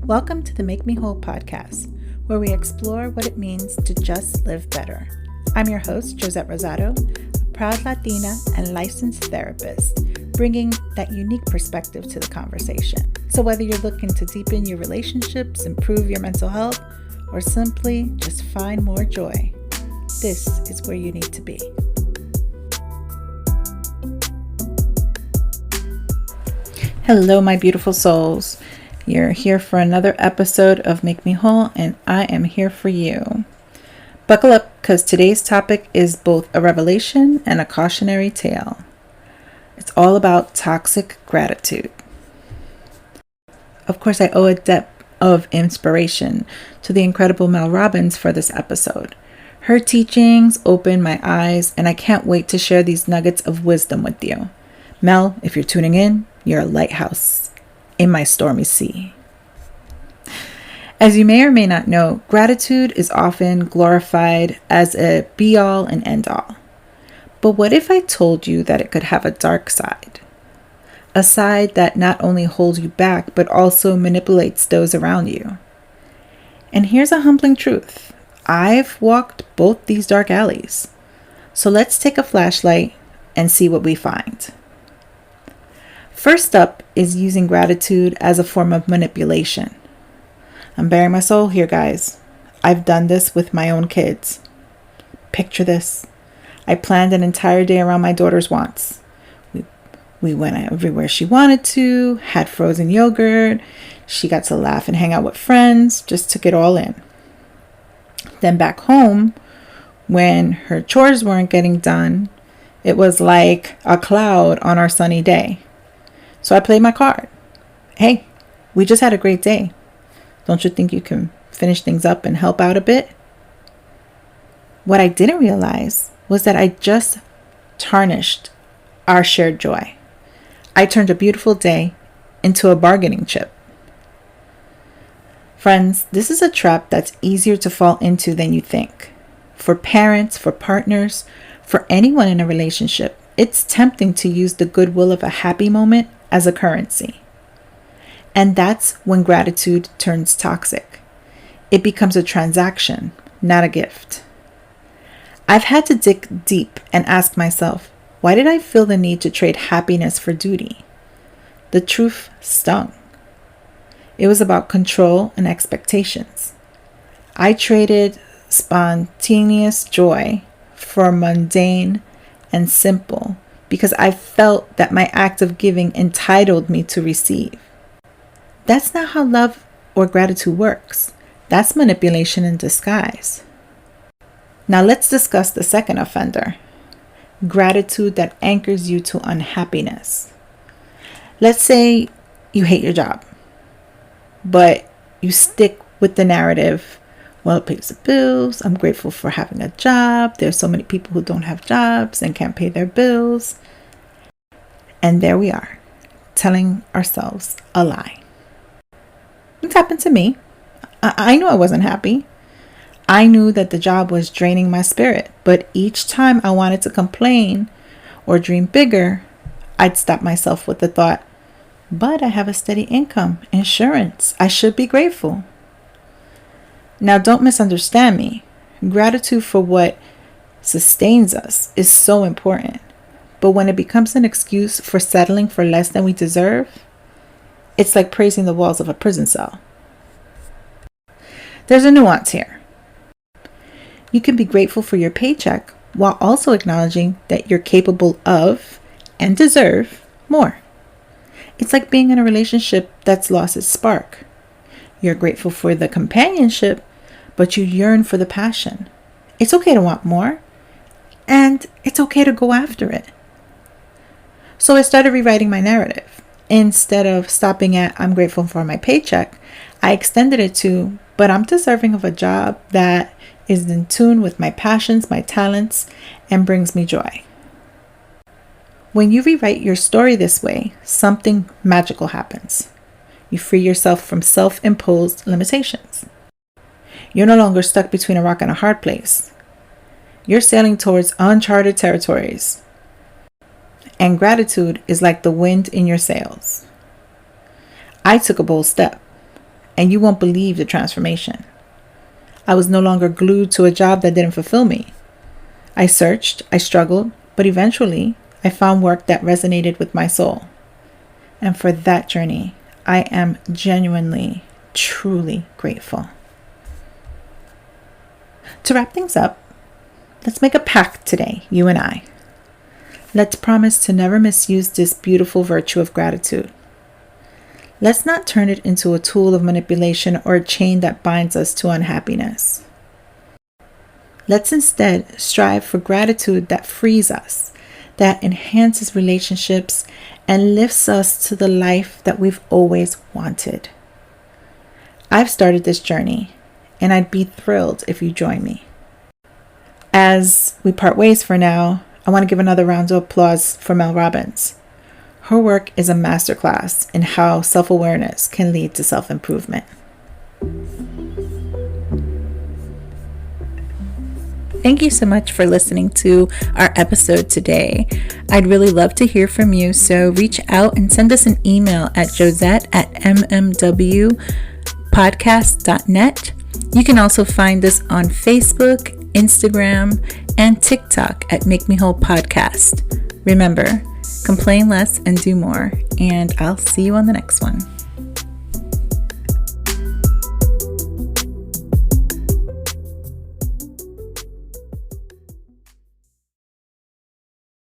Welcome to the Make Me Whole podcast, where we explore what it means to just live better. I'm your host, Joset Rosado, a proud Latina and licensed therapist, bringing that unique perspective to the conversation. So whether you're looking to deepen your relationships, improve your mental health, or simply just find more joy, this is where you need to be. Hello, my beautiful souls. You're here for another episode of Make Me Whole, and I am here for you. Buckle up, because today's topic is both a revelation and a cautionary tale. It's all about toxic gratitude. Of course, I owe a debt of inspiration to the incredible Mel Robbins for this episode. Her teachings opened my eyes, and I can't wait to share these nuggets of wisdom with you. Mel, if you're tuning in, you're a lighthouse in my stormy sea. As you may or may not know, gratitude is often glorified as a be-all and end-all. But what if I told you that it could have a dark side? A side that not only holds you back, but also manipulates those around you. And here's a humbling truth. I've walked both these dark alleys. So let's take a flashlight and see what we find. First up is using gratitude as a form of manipulation. I'm bearing my soul here, guys. I've done this with my own kids. Picture this. I planned an entire day around my daughter's wants. We went everywhere she wanted to, had frozen yogurt. She got to laugh and hang out with friends, just took it all in. Then back home, when her chores weren't getting done, it was like a cloud on our sunny day. So I played my card. Hey, we just had a great day. Don't you think you can finish things up and help out a bit? What I didn't realize was that I just tarnished our shared joy. I turned a beautiful day into a bargaining chip. Friends, this is a trap that's easier to fall into than you think. For parents, for partners, for anyone in a relationship, it's tempting to use the goodwill of a happy moment as a currency. And that's when gratitude turns toxic. It becomes a transaction, not a gift. I've had to dig deep and ask myself, why did I feel the need to trade happiness for duty? The truth stung. It was about control and expectations. I traded spontaneous joy for mundane and simple because I felt that my act of giving entitled me to receive. That's not how love or gratitude works. That's manipulation in disguise. Now let's discuss the second offender. Gratitude that anchors you to unhappiness. Let's say you hate your job, but you stick with the narrative. Well, it pays the bills. I'm grateful for having a job. There's so many people who don't have jobs and can't pay their bills. And there we are, telling ourselves a lie. It's happened to me. I knew I wasn't happy. I knew that the job was draining my spirit. But each time I wanted to complain or dream bigger, I'd stop myself with the thought, but I have a steady income, insurance. I should be grateful. Now, don't misunderstand me. Gratitude for what sustains us is so important. But when it becomes an excuse for settling for less than we deserve, it's like praising the walls of a prison cell. There's a nuance here. You can be grateful for your paycheck while also acknowledging that you're capable of and deserve more. It's like being in a relationship that's lost its spark. You're grateful for the companionship, but you yearn for the passion. It's okay to want more, and it's okay to go after it. So I started rewriting my narrative. Instead of stopping at, I'm grateful for my paycheck, I extended it to, but I'm deserving of a job that is in tune with my passions, my talents, and brings me joy. When you rewrite your story this way, something magical happens. You free yourself from self-imposed limitations. You're no longer stuck between a rock and a hard place. You're sailing towards uncharted territories. And gratitude is like the wind in your sails. I took a bold step. and you won't believe the transformation. I was no longer glued to a job that didn't fulfill me. I searched, I struggled, but eventually I found work that resonated with my soul. And for that journey, I am genuinely, truly grateful. To wrap things up, let's make a pact today, you and I. Let's promise to never misuse this beautiful virtue of gratitude. Let's not turn it into a tool of manipulation or a chain that binds us to unhappiness. Let's instead strive for gratitude that frees us, that enhances relationships, and lifts us to the life that we've always wanted. I've started this journey, and I'd be thrilled if you join me. As we part ways for now, I want to give another round of applause for Mel Robbins. Her work is a masterclass in how self-awareness can lead to self-improvement. Thank you so much for listening to our episode today. I'd really love to hear from you, so reach out and send us an email at joset@mmwpodcast.net. You can also find us on Facebook, Instagram, and TikTok at Make Me Whole Podcast. Remember, complain less and do more, and I'll see you on the next one.